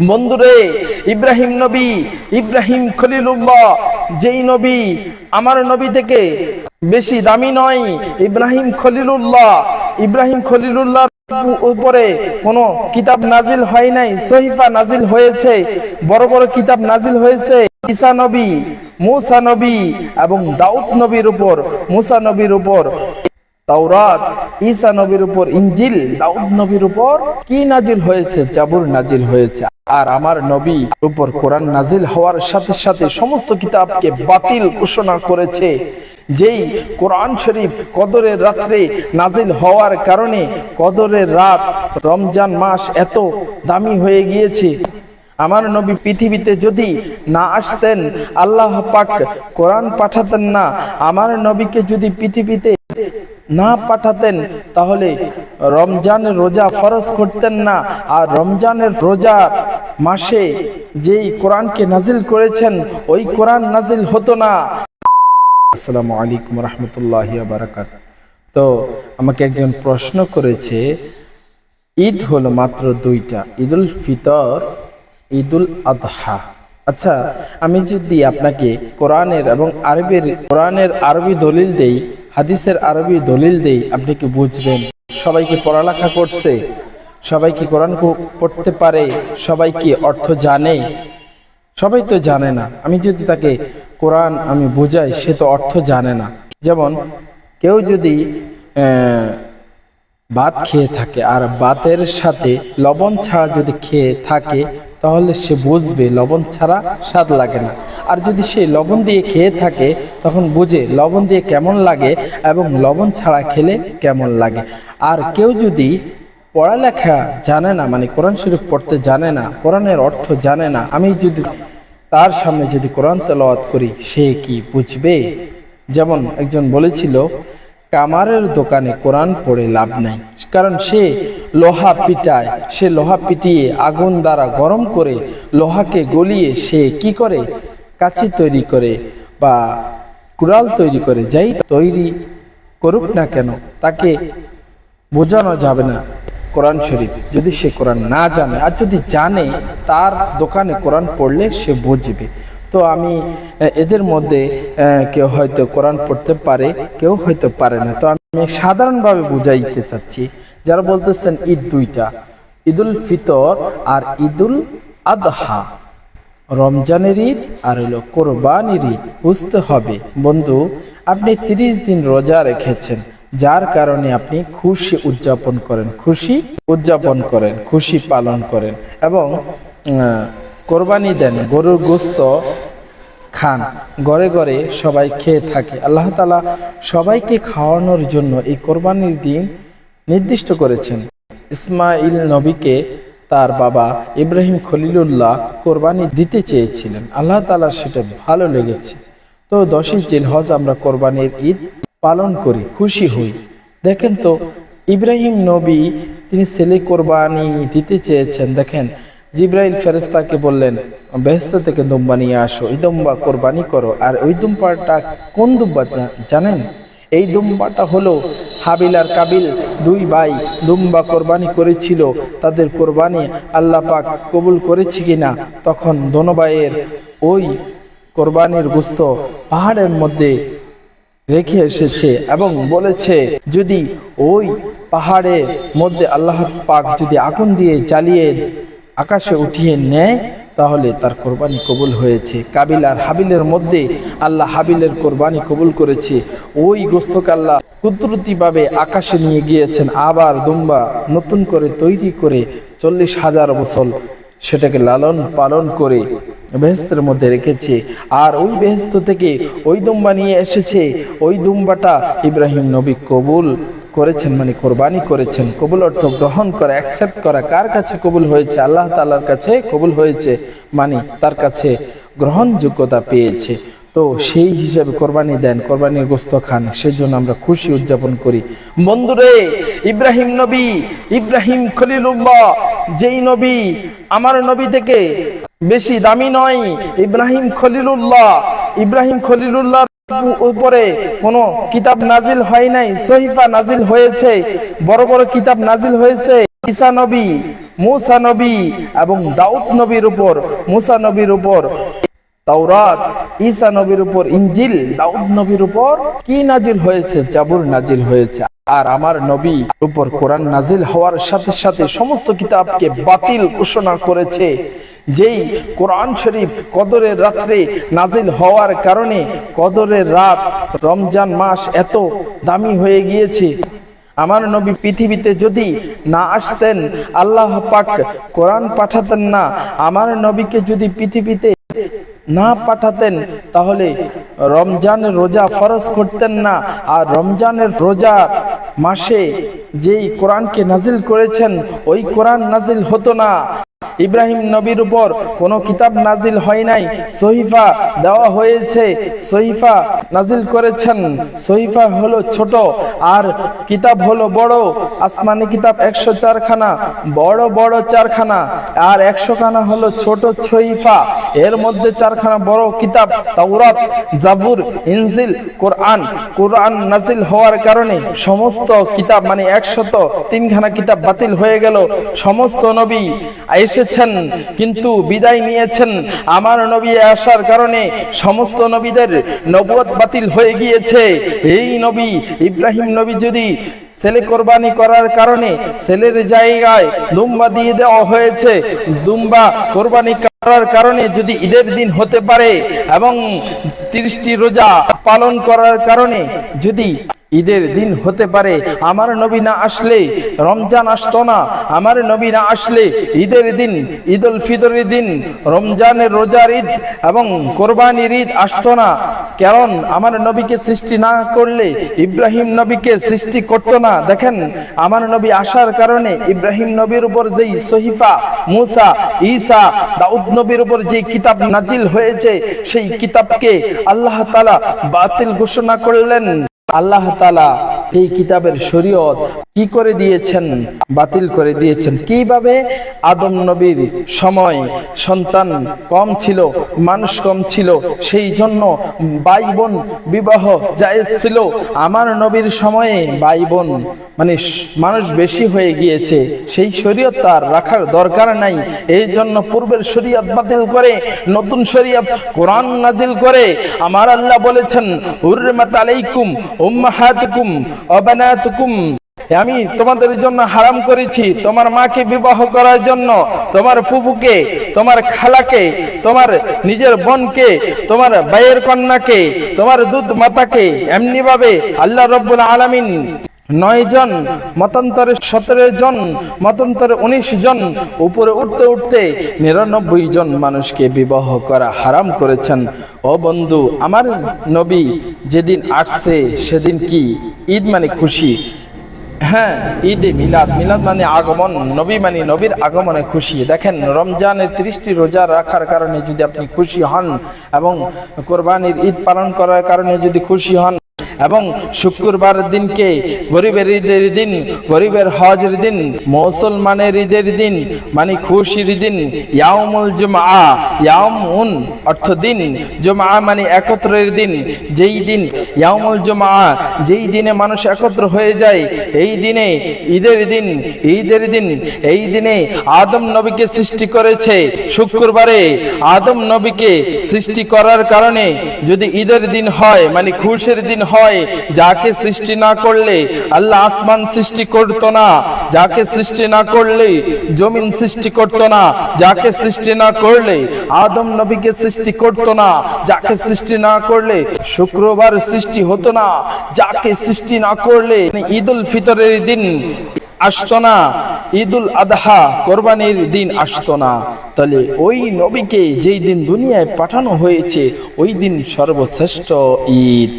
বন্ধুরে, ইব্রাহিম নবী, ইব্রাহিম খলিলুল্লাহ, যেই নবী আমার নবী থেকে বেশি দামি নয়। ইব্রাহিম খলিলুল্লাহ উপরে কোনো কিতাব নাজিল হয় নাই, সহিফা নাজিল হয়েছে, বড় বড় কিতাব নাজিল হয়েছে ঈসা নবী, মূসা নবী এবং দাউদ নবীর উপর। মূসা নবীর উপর তাওরাত, ঈসা নবীর উপর ইনজিল, দাউদ নবীর উপর কি নাজিল হয়েছে? জাবুর নাজিল হয়েছে। আর আমার নবীর উপর কোরআন নাজিল হওয়ার সাথে সাথে সমস্ত কিতাবকে বাতিল ঘোষণা করেছে। যেই কোরআন শরীফ কদরের রাত্রে নাজিল হওয়ার কারণে কদরের রাত, রমজান মাস এত দামি হয়ে গিয়েছে। আমার নবী পৃথিবীতে যদি না আসতেন, আল্লাহ পাক কোরআন পাঠাতেন না, আমার নবীকে যদি পৃথিবীতে না পাঠাতেন, তাহলে রমজানের রোজা ফরজ করতেন না। আর রমজানের রোজা মাসে যেই কোরআনকে নাজিল করেছেন, ওই কোরআন নাজিল হতো না। আসসালামু আলাইকুম রহমতুল্লাহি ওয়া বারাকাতুহু। তো আমাকে একজন প্রশ্ন করেছে, ঈদ হলো মাত্র দুইটা, ঈদুল ফিতর, ঈদুল আদহা। আচ্ছা, আমি যদি আপনাকে কোরআনের এবং কোরআনের আরবি দলিল দেই, হাদিসের আরবি দলিল দেই, আপনি কি বুঝবেন? সবাই কি পড়ালেখা করছে? সবাই কি কোরআন পড়তে পারে? সবাই কি অর্থ জানে? সবাই তো জানে না। আমি যদি তাকে কোরআন আমি বুঝাই, সে তো অর্থ জানে না। যেমন কেউ যদি ভাত খেয়ে থাকে আর ভাতের সাথে লবণ ছাড়া যদি খেয়ে থাকে, তাহলে সে বুঝবে লবণ ছাড়া স্বাদ লাগে না। আর যদি সে লবণ দিয়ে খেয়ে থাকে, তখন বুঝে লবণ দিয়ে কেমন লাগে এবং লবণ ছাড়া খেলে কেমন লাগে। আর কেউ যদি পড়ালেখা জানে না, মানে কোরআন শরীফ পড়তে জানে না, কোরআনের অর্থ জানে না, আমি যদি তার সামনে যদি কোরআন তেলাওয়াত করি, সে কি বুঝবে? যেমন একজন বলেছিল, কামারের দোকানে কোরআন পড়ে লাভ নাই, কারণ সে লোহা পিটায়, সে লোহা পিটিয়ে আগুন দ্বারা গরম করে লোহাকে গলিয়ে সে কি করে? কাঁচি তৈরি করে বা কুড়াল তৈরি করে। যাই তৈরি করুক না কেন, তাকে বোঝানো যাবে না কোরআন শরীফ, যদি সে কোরআন না জানে। আর যদি জানে, তার দোকানে কোরআন পড়লে সে বুঝবে। তো আমি এদের মধ্যে কেউ হয়তো কোরআন পড়তে পারে, কেউ হয়তো পারে না। তো আমি সাধারণভাবে বুঝাইতে চাচ্ছি, যারা বলতেছেন ঈদ দুইটা, ঈদুল ফিতর আর ঈদুল আদহা, রমজানের ঈদ আর হলো কোরবানির ঈদ। বুঝতে হবে বন্ধু, আপনি 30 দিন রোজা রেখেছেন, যার কারণে আপনি খুশি উদযাপন করেন, খুশি পালন করেন এবং কোরবানি দেন, গরুর গোশত খান, ঘরে ঘরে সবাই খেয়ে থাকে। আল্লাহ তাআলা সবাইকে খাওয়ানোর জন্য এই কোরবানির দিন নির্দিষ্ট করেছেন। ইসমাইল নবীকে তার বাবা ইব্রাহিম খলিলুল্লাহ কোরবানি দিতে চেয়েছিলেন, আল্লাহ তাআলার সেটা ভালো লেগেছে। তো 10ই জিলহজ আমরা কোরবানির ঈদ পালন করি, খুশি হই। দেখেন তো, ইব্রাহিম নবী তিনি ছেলে কোরবানি দিতে চেয়েছেন। দেখেন, জিব্রাইল ফেরেশতাকে বললেন, বেহেশত থেকে দুম্বা নিয়ে আসো, এই দুম্বা কোরবানি করো। আর ওই দুম্বাটা কোন দুম্বা জানেন? এই দুম্বাটা হলো হাবিল আর কাবিল, দুই ভাই দুম্বা কোরবানি করেছিল। তাদের কোরবানি আল্লাহ পাক কবুল করেছে কিনা, তখন দোনো ভাইয়ের ওই কোরবানির গোশত পাহাড়ের মধ্যে রেখে এসেছে এবং বলেছে, যদি ওই পাহাড়ের মধ্যে আল্লাহ পাক যদি আগুন দিয়ে জ্বালিয়ে আকাশে উঠিয়ে নেয়, তাহলে তার কোরবানি কবুল হয়েছে। কাবিল আর হাবিলের মধ্যে আল্লাহ হাবিলের কোরবানি কবুল করেছে। ওই গোশতকে আল্লাহ কুদরতিভাবে আকাশে নিয়ে গিয়েছেন, আবার দুম্বা নতুন করে তৈরি করে 40,000 বছর সেটাকে লালন পালন করে বেহেশতের মধ্যে রেখেছে। আর ওই বেহেশত থেকে ওই দুম্বা নিয়ে এসেছে। ওই দুম্বাটা ইব্রাহিম নবী কবুল করেছেন, মানে কোরবানি করেছেন। কবুল অর্থ গ্রহণ করা, অ্যাকসেপ্ট করা। কার কাছে কবুল হয়েছে? আল্লাহ তাআলার কাছে কবুল হয়েছে, মানে তার কাছে গ্রহণযোগ্যতা পেয়েছে। তো সেই হিসাবে কোরবানি দেন, কোরবানির গোশত খান, সেজন্য আমরা খুশি উদযাপন করি। বন্ধুরে, ইব্রাহিম নবী, ইব্রাহিম খলিলুল্লাহ, যেই নবী আমার নবী থেকে বেশি দামি নয়। ইব্রাহিম খলিলুল্লাহ উপরে কোনো কিতাব নাজিল হয় নাই, সহিফা নাজিল হয়েছে, বড় বড় কিতাব নাজিল হয়েছে ঈসা নবী, মুসা নবী এবং দাউদ নবীর উপর, মুসা নবীর উপর তাওরাত, ঈসা নবীর উপর ইনজিল, দাউদ নবীর উপর কি নাজিল হয়েছে? জাবুর নাজিল হয়েছে। আর আমার নবীর উপর কোরআন নাজিল হওয়ার সাথে সাথে সমস্ত কিতাবকে বাতিল ঘোষণা করেছে। যেই কোরআন শরীফ কদরের রাত্রে নাজিল হওয়ার কারণে কদরের রাত, রমজান মাস এত দামি হয়ে গিয়েছে। আমার নবী পৃথিবীতে যদি না আসতেন, আল্লাহ পাক কোরআন পাঠাতেন না, আমার নবীকে যদি পৃথিবীতে না পাঠাতেন, তাহলে রমজানের রোজা ফরজ করতেন না। আর রমজানের রোজা মাসে যেই কোরআনকে নাজিল করেছেন, ওই কোরআন নাজিল হতো না। ইব্রাহিম নবীর উপর কোন কিতাব নাজিল হয় নাই, সহিফা দেওয়া হয়েছে, সহিফা নাজিল করেছেন। সহিফা হলো ছোট আর কিতাব হলো বড়। আসমানি কিতাব 104 খানা, বড় বড় 4 খানা, আর 100 খানা হলো ছোট সহিফা। এর মধ্যে 4 খানা বড় কিতাব তাওরাত, জাবুর, ইনজিল, কোরআন। কোরআন নাজিল হওয়ার কারণে সমস্ত কিতাব মানে 103 খানা কিতাব বাতিল হয়ে গেল। সমস্ত নবী এসেছেন কিন্তু বিদায় নিয়েছেন। আমার নবী আসার কারণে সমস্ত নবীদের নবুয়ত বাতিল হয়ে গিয়েছে। এই নবী ইব্রাহিম নবী যদি ছেলে কোরবানি করার কারণে ছেলের জায়গায় দুম্বা দিয়ে দেওয়া হয়েছে, দুম্বা কোরবানি করার কারণে যদি ঈদের দিন হতে পারে এবং 30টি রোজা পালন করার কারণে যদি ঈদের দিন হতে পারে, আমার নবী না আসলে রমজান আসতো না। আমার নবী না আসলে ঈদের দিন, ঈদ উল ফিতরের দিন, রমজানের রোজার ঈদ এবং কোরবানির ঈদ আসতো না। কারণ আমার নবীকে সৃষ্টি না করলে ইব্রাহিম নবীকে সৃষ্টি করতো না। দেখেন, আমার নবী আসার কারণে ইব্রাহিম নবীর উপর যেই সহিফা, মুসা, ঈসা, দাউদ নবীর উপর যে কিতাব নাজিল হয়েছে, সেই কিতাবকে আল্লাহ তাআলা বাতিল ঘোষণা করলেন। আল্লাহ তাআলা এই কিতাবের শরীয়ত কি করে দিয়েছেন? বাতিল করে দিয়েছেন। কিভাবে? আদম নবীর সময় সন্তান কম ছিল, মানুষ কম ছিল, সেই জন্য ভাই বোন বিবাহ জায়েজ ছিল। আমার নবীর সময়ে ভাই বোন মানে মানুষ বেশি হয়ে গিয়েছে, সেই শরীয়ত তার রাখার দরকার নাই। এই জন্য পূর্বের শরীয়ত বাতিল করে নতুন শরীয়ত কোরআন নাজিল করে। আমার আল্লাহ বলেছেন, হুররিমাত আলাইকুম উম্মাহাতুকুম ওয়া বানাতুকুম, আমি তোমাদের জন্য হারাম করেছি তোমার মাকে বিবাহ করার জন্য, তোমার ফুফুকে, তোমার খালাকে, তোমার নিজের বোনকে, তোমার ভাইয়ের কন্যাকে, তোমার দুধ মাতাকে। এমনি ভাবে আল্লাহ রাব্বুল আলামিন 9 জন, মতান্তরে 17 জন, মতান্তরে 19 জন, উপরে উঠতে উঠতে 99 জন মানুষকে বিবাহ করা হারাম করেছেন। ও বন্ধু, আমার নবী যেদিন আসছে সেদিন কি ঈদ মানে খুশি। হ্যাঁ, ঈদে মিলাদ, মিলাদ মানে আগমন, নবী মানে নবীর আগমনে খুশি। দেখেন, রমজানের 30টি রোজা রাখার কারণে যদি আপনি খুশি হন এবং কোরবানির ঈদ পালন করার কারণে যদি খুশি হন এবং শুক্রবার দিনকে গরিবের ঈদের দিন, গরিবের হজের দিন, মুসলমানের ঈদের দিন মানে খুশির দিন, ইয়াউমুল জুমআ, ইয়াউমুন অর্থ দিন, জুমআ মানে একত্রের দিন। যেই দিন ইয়াউমুল জুমআ, যেই দিনে মানুষ একত্র হয়ে যায়, এই দিনে ঈদের দিন, ঈদের দিন। এই দিনে আদম নবীকে সৃষ্টি করেছে। শুক্রবারে আদম নবীকে সৃষ্টি করার কারণে যদি ঈদের দিন হয় মানে খুশির দিন হয়, যাকে সৃষ্টি না করলে আল্লাহ আসমান সৃষ্টি করতো না, যাকে সৃষ্টি না করলে জমিন সৃষ্টি করতো না, যাকে সৃষ্টি না করলে আদম নবীকে সৃষ্টি করতো না, যাকে সৃষ্টি না করলে শুক্রবার সৃষ্টি হতো না, যাকে সৃষ্টি না করলে ঈদ উল ফিতরের দিন আসতো না, ঈদ উল আদহা কোরবানির দিন আসতো না। তাহলে ওই নবীকে যেই দিন দুনিয়ায় পাঠানো হয়েছে, ওই দিন সর্বশ্রেষ্ঠ ঈদ।